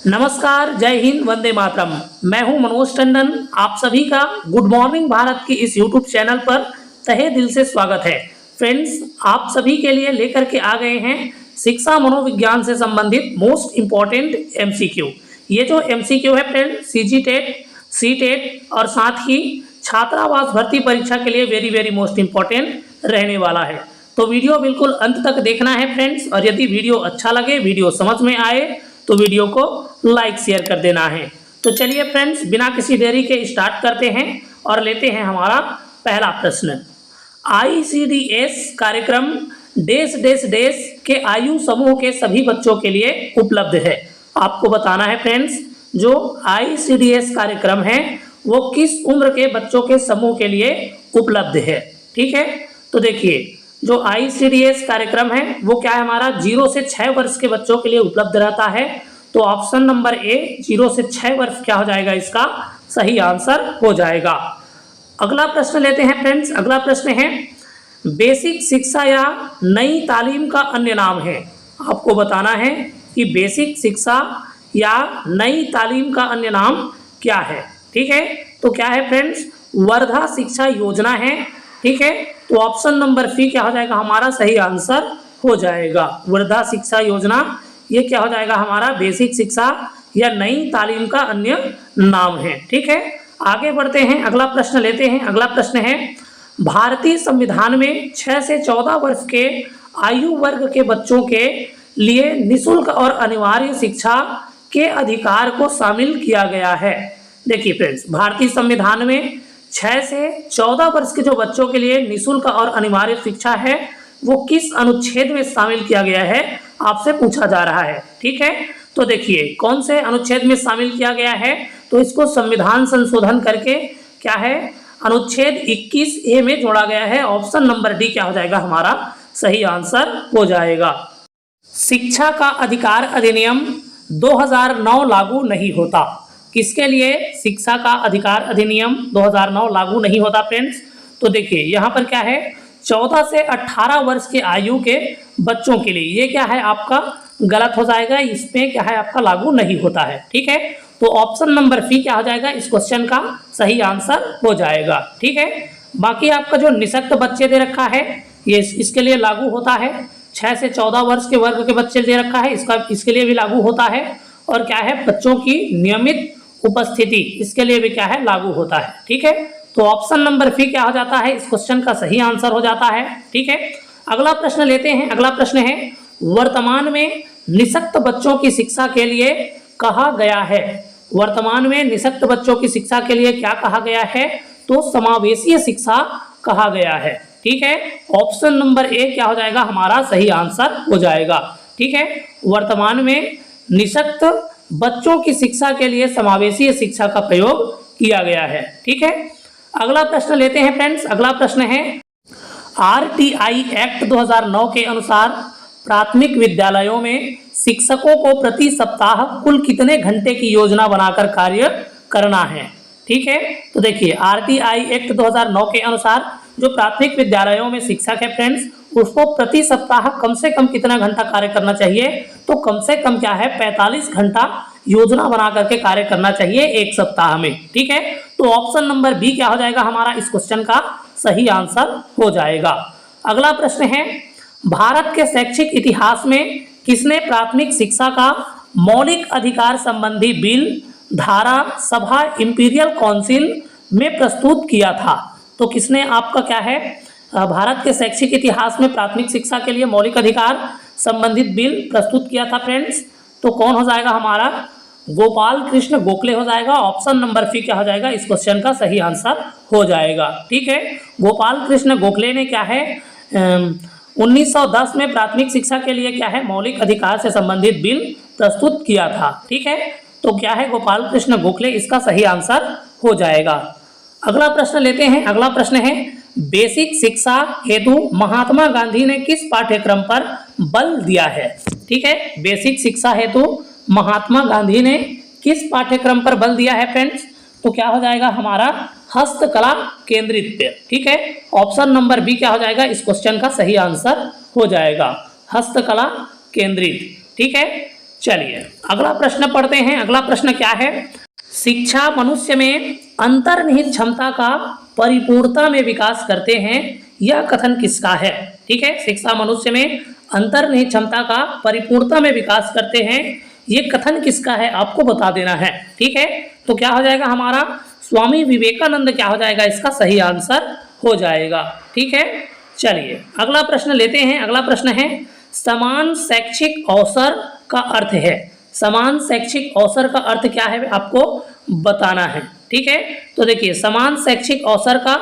नमस्कार, जय हिंद, वंदे मातरम। मैं हूं मनोज टंडन। आप सभी का गुड मॉर्निंग भारत की इस यूट्यूब चैनल पर तहे दिल से स्वागत है। फ्रेंड्स, आप सभी के लिए लेकर के आ गए हैं शिक्षा मनोविज्ञान से संबंधित मोस्ट इंपॉर्टेंट एमसीक्यू। ये जो एमसीक्यू है फ्रेंड्स, सीजीटेट, सीटेट और साथ ही छात्रावास भर्ती परीक्षा के लिए वेरी मोस्ट इंपॉर्टेंट रहने वाला है। तो वीडियो बिल्कुल अंत तक देखना है फ्रेंड्स, और यदि वीडियो अच्छा लगे, वीडियो समझ में आए तो वीडियो को लाइक शेयर कर देना है। तो चलिए फ्रेंड्स, बिना किसी देरी के स्टार्ट करते हैं और लेते हैं हमारा पहला प्रश्न। ICDS कार्यक्रम देश देश देश के आयु समूह के सभी बच्चों के लिए उपलब्ध है। आपको बताना है फ्रेंड्स, जो ICDS कार्यक्रम है वो किस उम्र के बच्चों के समूह के लिए उपलब्ध है। ठीक है, तो देखिए जो ICDS कार्यक्रम है वो क्या है, हमारा 0 से 6 वर्ष के बच्चों के लिए उपलब्ध रहता है। तो ऑप्शन नंबर ए 0 से 6 वर्ष क्या हो जाएगा, इसका सही आंसर हो जाएगा। अगला प्रश्न लेते हैं फ्रेंड्स। अगला प्रश्न है, बेसिक शिक्षा या नई तालीम का अन्य नाम है। आपको बताना है कि बेसिक शिक्षा या नई तालीम का अन्य नाम क्या है। ठीक है, तो क्या है फ्रेंड्स, वर्धा शिक्षा योजना है। ठीक है, तो ऑप्शन नंबर सी क्या हो जाएगा, हमारा सही आंसर हो जाएगा। वर्धा शिक्षा योजना ये क्या हो जाएगा, हमारा बेसिक शिक्षा या नई तालीम का अन्य नाम है। ठीक है, आगे बढ़ते हैं, अगला प्रश्न लेते हैं। अगला प्रश्न है, भारतीय संविधान में 6 से 14 वर्ष के आयु वर्ग के बच्चों के लिए निःशुल्क और अनिवार्य शिक्षा के अधिकार को शामिल किया गया है। देखिए फ्रेंड्स, भारतीय संविधान में 6 से 14 वर्ष के जो बच्चों के लिए निःशुल्क और अनिवार्य शिक्षा है वो किस अनुच्छेद में शामिल किया गया है, आपसे पूछा जा रहा है। ठीक है, तो देखिए कौन से अनुच्छेद में शामिल किया गया है, तो इसको संविधान संशोधन करके क्या है, अनुच्छेद 21A में जोड़ा गया है। ऑप्शन नंबर डी क्या हो जाएगा, हमारा सही आंसर हो जाएगा। शिक्षा का अधिकार अधिनियम 2009 लागू नहीं होता। किसके लिए शिक्षा का अधिकार अधिनियम 2009 लागू नहीं होता फ्रेंड्स, तो देखिए यहाँ पर क्या है, 14 से 18 वर्ष के आयु के बच्चों के लिए ये क्या है आपका गलत हो जाएगा, इसमें क्या है आपका लागू नहीं होता है। ठीक है, तो ऑप्शन नंबर सी क्या हो जाएगा, इस क्वेश्चन का सही आंसर हो जाएगा। ठीक है, बाकी आपका जो निःशक्त बच्चे दे रखा है ये इसके लिए लागू होता है। 6 से 14 वर्ष के वर्ग के बच्चे दे रखा है, इसके लिए भी लागू होता है। और क्या है, बच्चों की नियमित उपस्थिति इसके लिए भी क्या है, लागू होता है। ठीक है, तो ऑप्शन नंबर सी क्या हो जाता है, इस क्वेश्चन का सही आंसर हो जाता है। ठीक है, अगला प्रश्न लेते हैं। अगला प्रश्न है, वर्तमान में निःशक्त बच्चों की शिक्षा के लिए कहा गया है। वर्तमान में निःशक्त बच्चों की शिक्षा के लिए क्या कहा गया है, तो समावेशीय शिक्षा कहा गया है। ठीक है, ऑप्शन नंबर ए क्या हो जाएगा, हमारा सही आंसर हो जाएगा। ठीक है, वर्तमान में निःशक्त बच्चों की शिक्षा के लिए समावेशीय शिक्षा का प्रयोग किया गया है। ठीक है, अगला प्रश्न लेते हैं फ्रेंड्स। अगला प्रश्न है, RTI एक्ट 2009 के अनुसार प्राथमिक विद्यालयों में शिक्षकों को प्रति सप्ताह कुल कितने घंटे की योजना बनाकर कार्य करना है। ठीक है, तो देखिए RTI एक्ट 2009 के अनुसार जो प्राथमिक विद्यालयों में शिक्षक है फ्रेंड्स, उसको प्रति सप्ताह कम से कम कितना घंटा कार्य करना चाहिए, तो कम से कम क्या है 45 घंटा योजना बना करके कार्य करना चाहिए एक सप्ताह में। ठीक है, तो ऑप्शन नंबर बी क्या हो जाएगा, हमारा इस क्वेश्चन का सही आंसर हो जाएगा। अगला प्रश्न है, भारत के शैक्षिक इतिहास में किसने प्राथमिक शिक्षा का मौलिक अधिकार संबंधी बिल धारा सभा इंपीरियल काउंसिल में प्रस्तुत किया था। तो किसने आपका क्या है, भारत के शैक्षिक इतिहास में प्राथमिक शिक्षा के लिए मौलिक अधिकार संबंधित बिल प्रस्तुत किया था फ्रेंड्स, तो कौन हो जाएगा, हमारा गोपाल कृष्ण गोखले हो जाएगा। ऑप्शन नंबर सी क्या हो जाएगा, इस क्वेश्चन का सही आंसर हो जाएगा। ठीक है, गोपाल कृष्ण गोखले ने क्या है 1910 में प्राथमिक शिक्षा के लिए क्या है मौलिक अधिकार से संबंधित बिल प्रस्तुत किया था। ठीक है, तो क्या है गोपाल कृष्ण गोखले, इसका सही आंसर हो जाएगा। अगला प्रश्न लेते हैं। अगला प्रश्न है, बेसिक शिक्षा हेतु महात्मा गांधी ने किस पाठ्यक्रम पर बल दिया है। ठीक है, बेसिक शिक्षा हेतु महात्मा गांधी ने किस पाठ्यक्रम पर बल दिया है फ्रेंड्स, तो क्या हो जाएगा, हमारा हस्तकला केंद्रित। ठीक है, ऑप्शन नंबर बी क्या हो जाएगा, इस क्वेश्चन का सही आंसर हो जाएगा, हस्तकला केंद्रित। ठीक है, चलिए अगला प्रश्न पढ़ते हैं। अगला प्रश्न क्या है? शिक्षा मनुष्य में अंतर्निहित क्षमता का परिपूर्णता में विकास करते हैं, यह कथन किसका है? ठीक है, शिक्षा मनुष्य में अंतर्निहित क्षमता का परिपूर्णता में विकास करते हैं, ये कथन किसका है आपको बता देना है। ठीक है, तो क्या हो जाएगा हमारा? स्वामी विवेकानंद क्या हो जाएगा? इसका सही आंसर हो जाएगा। ठीक है, चलिए अगला प्रश्न लेते हैं। अगला प्रश्न है समान शैक्षिक अवसर का अर्थ है। समान शैक्षिक अवसर का अर्थ क्या है आपको बताना है। ठीक है, तो देखिए समान शैक्षिक अवसर का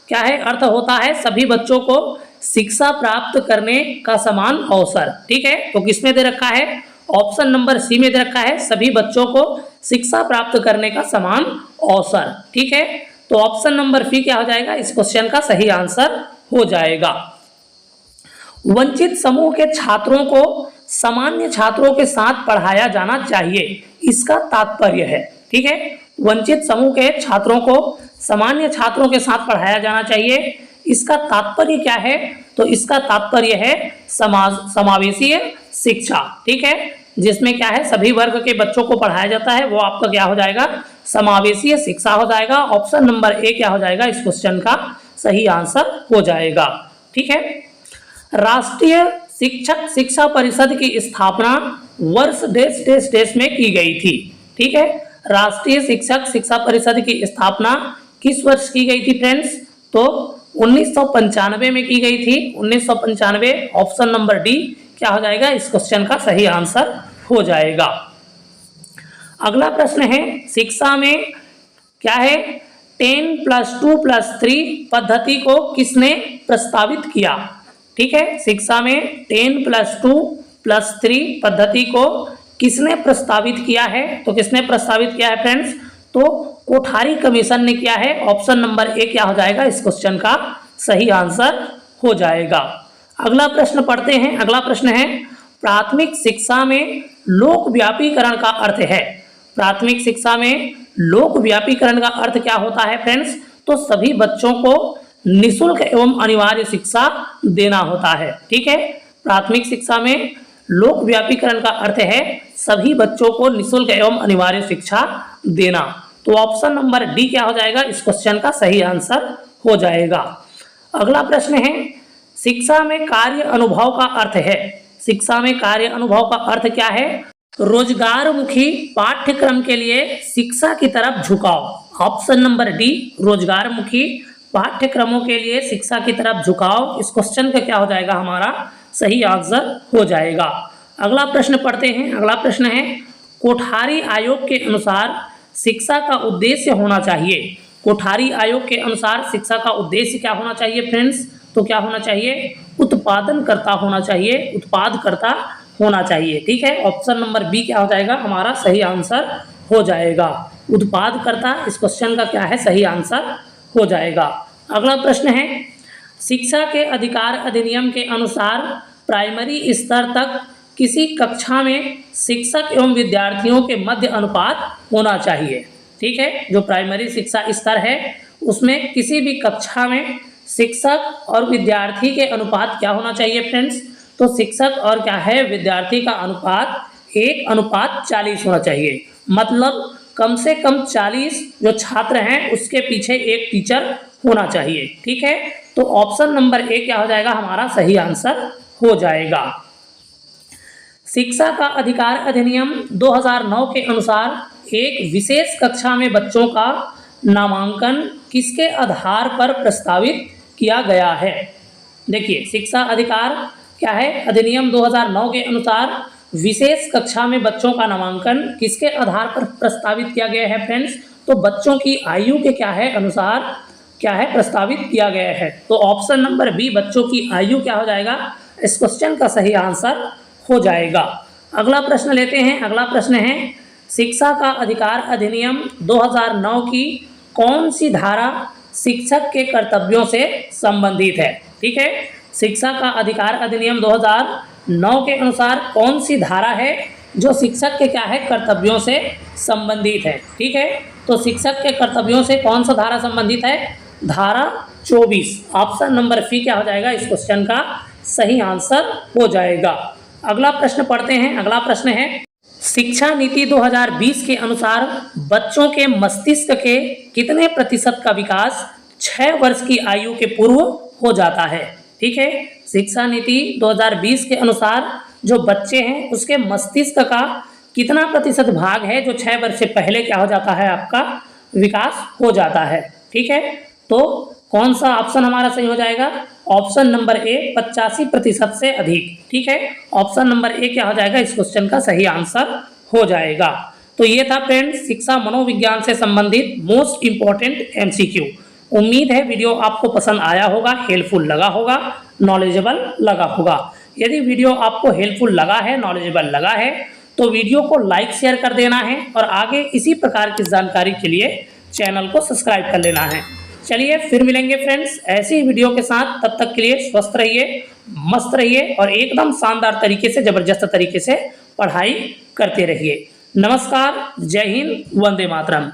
क्या है? अर्थ होता है सभी बच्चों को शिक्षा प्राप्त करने का समान अवसर। ठीक है, तो किसमें दे रखा है? ऑप्शन नंबर सी में दे रखा है सभी बच्चों को शिक्षा प्राप्त करने का समान अवसर। ठीक है, तो ऑप्शन नंबर सी क्या हो जाएगा? इस क्वेश्चन का सही आंसर हो जाएगा। वंचित समूह के छात्रों को सामान्य छात्रों के साथ पढ़ाया जाना चाहिए, इसका तात्पर्य है। ठीक है, वंचित समूह के छात्रों को सामान्य छात्रों के साथ पढ़ाया जाना चाहिए, इसका तात्पर्य क्या है? तो इसका तात्पर्य है समावेशीय शिक्षा। ठीक है, जिसमें क्या है सभी वर्ग के बच्चों को पढ़ाया जाता है, वो आपका क्या हो जाएगा? समावेशीय शिक्षा हो जाएगा। ऑप्शन नंबर ए क्या हो जाएगा? इस क्वेश्चन का सही आंसर हो जाएगा। ठीक है, राष्ट्रीय शिक्षक शिक्षा परिषद की स्थापना वर्ष डेश डेश डेश में की गई थी। ठीक है, राष्ट्रीय शिक्षक शिक्षा परिषद की स्थापना किस वर्ष की गई थी फ्रेंड्स? तो 1995 में की गई थी। 1995, ऑप्शन नंबर डी क्या हो जाएगा? इस क्वेश्चन का सही आंसर हो जाएगा। अगला प्रश्न है शिक्षा में क्या है? 10+2+3 पद्धति को किसने प्रस्तावित किया? ठीक है, शिक्षा में 10+2+3 पद्धति को किसने प्रस्तावित किया है? तो किसने प्रस्तावित किया है फ्रेंड्स? तो कोठारी कमीशन ने किया है। ऑप्शन नंबर ए क्या हो जाएगा? इस क्वेश्चन का सही आंसर हो जाएगा। अगला प्रश्न पढ़ते हैं। अगला प्रश्न है प्राथमिक शिक्षा में लोक व्यापीकरण का अर्थ है। प्राथमिक शिक्षा में लोक व्यापीकरण का अर्थ क्या होता है फ्रेंड्स? तो सभी बच्चों को निःशुल्क एवं अनिवार्य शिक्षा देना होता है। ठीक है, प्राथमिक शिक्षा में लोक व्यापीकरण का अर्थ है सभी बच्चों को निःशुल्क एवं अनिवार्य शिक्षा देना। तो ऑप्शन नंबर डी क्या हो जाएगा? इस क्वेश्चन का सही आंसर हो जाएगा। अगला प्रश्न है शिक्षा में कार्य अनुभव का अर्थ है। शिक्षा में कार्य अनुभव का अर्थ क्या है? रोजगारमुखी पाठ्यक्रम के लिए शिक्षा की तरफ झुकाव। ऑप्शन नंबर डी रोजगारमुखी पाठ्यक्रमों के लिए शिक्षा की तरफ झुकाव, इस क्वेश्चन का क्या हो जाएगा? हमारा सही आंसर हो जाएगा। अगला प्रश्न पढ़ते हैं। अगला प्रश्न है कोठारी आयोग के अनुसार शिक्षा का उद्देश्य होना चाहिए। कोठारी आयोग के अनुसार शिक्षा का उद्देश्य क्या होना चाहिए फ्रेंड्स? तो क्या होना चाहिए? उत्पादनकर्ता होना चाहिए, उत्पादकर्ता होना चाहिए। ठीक है, ऑप्शन नंबर बी क्या हो जाएगा? हमारा सही आंसर हो जाएगा। उत्पादकर्ता इस क्वेश्चन का क्या है? सही आंसर हो जाएगा। अगला प्रश्न है शिक्षा के अधिकार अधिनियम के अनुसार प्राइमरी स्तर तक किसी कक्षा में शिक्षक एवं विद्यार्थियों के मध्य अनुपात होना चाहिए। ठीक है, जो प्राइमरी शिक्षा स्तर है उसमें किसी भी कक्षा में शिक्षक और विद्यार्थी के अनुपात क्या होना चाहिए फ्रेंड्स? तो शिक्षक और क्या है विद्यार्थी का अनुपात 1:40 होना चाहिए। मतलब कम से कम 40 जो छात्र हैं उसके पीछे एक टीचर होना चाहिए। ठीक है, तो ऑप्शन नंबर ए क्या हो जाएगा? हमारा सही आंसर हो जाएगा। शिक्षा का अधिकार अधिनियम 2009 के अनुसार एक विशेष कक्षा में बच्चों का नामांकन किसके आधार पर प्रस्तावित किया गया है? देखिए शिक्षा अधिकार क्या है? अधिनियम 2009 के अनुसार विशेष कक्षा में बच्चों का नामांकन किसके आधार पर प्रस्तावित किया गया है फ्रेंड्स? तो बच्चों की आयु के क्या है अनुसार क्या है प्रस्तावित किया गया है। तो ऑप्शन नंबर बी बच्चों की आयु क्या हो जाएगा? इस क्वेश्चन का सही आंसर हो जाएगा। अगला प्रश्न लेते हैं। अगला प्रश्न है शिक्षा का अधिकार अधिनियम 2009 की कौन सी धारा शिक्षक के कर्तव्यों से संबंधित है? ठीक है, शिक्षा का अधिकार अधिनियम 2009 के अनुसार कौन सी धारा है जो शिक्षक के क्या है कर्तव्यों से संबंधित है? ठीक है, तो शिक्षक के कर्तव्यों से कौन सा धारा संबंधित है? धारा 24। ऑप्शन नंबर सी क्या हो जाएगा? इस क्वेश्चन का सही आंसर हो जाएगा। अगला प्रश्न पढ़ते हैं। अगला प्रश्न है शिक्षा नीति 2020 के अनुसार बच्चों के मस्तिष्क के कितने प्रतिशत का विकास 6 वर्ष की आयु के पूर्व हो जाता है। ठीक है, शिक्षा नीति 2020 के अनुसार जो बच्चे हैं उसके मस्तिष्क का कितना प्रतिशत भाग है जो 6 वर्ष से पहले क्या हो जाता है, आपका विकास हो जाता है। ठीक है, तो कौन सा ऑप्शन हमारा सही हो जाएगा? ऑप्शन नंबर ए 85% से अधिक। ठीक है, ऑप्शन नंबर ए क्या हो जाएगा, इस क्वेश्चन का सही आंसर हो जाएगा। तो ये था फ्रेंड्स शिक्षा मनोविज्ञान से संबंधित मोस्ट इंपॉर्टेंट एमसीक्यू। उम्मीद है वीडियो आपको पसंद आया होगा, हेल्पफुल लगा होगा, नॉलेजेबल लगा होगा। यदि वीडियो आपको हेल्पफुल लगा है, नॉलेजेबल लगा है, तो वीडियो को लाइक शेयर कर देना है और आगे इसी प्रकार की जानकारी के लिए चैनल को सब्सक्राइब कर लेना है। चलिए फिर मिलेंगे फ्रेंड्स ऐसी ही वीडियो के साथ। तब तक के लिए स्वस्थ रहिए, मस्त रहिए और एकदम शानदार तरीके से, जबरदस्त तरीके से पढ़ाई करते रहिए। नमस्कार, जय हिंद, वंदे मातरम।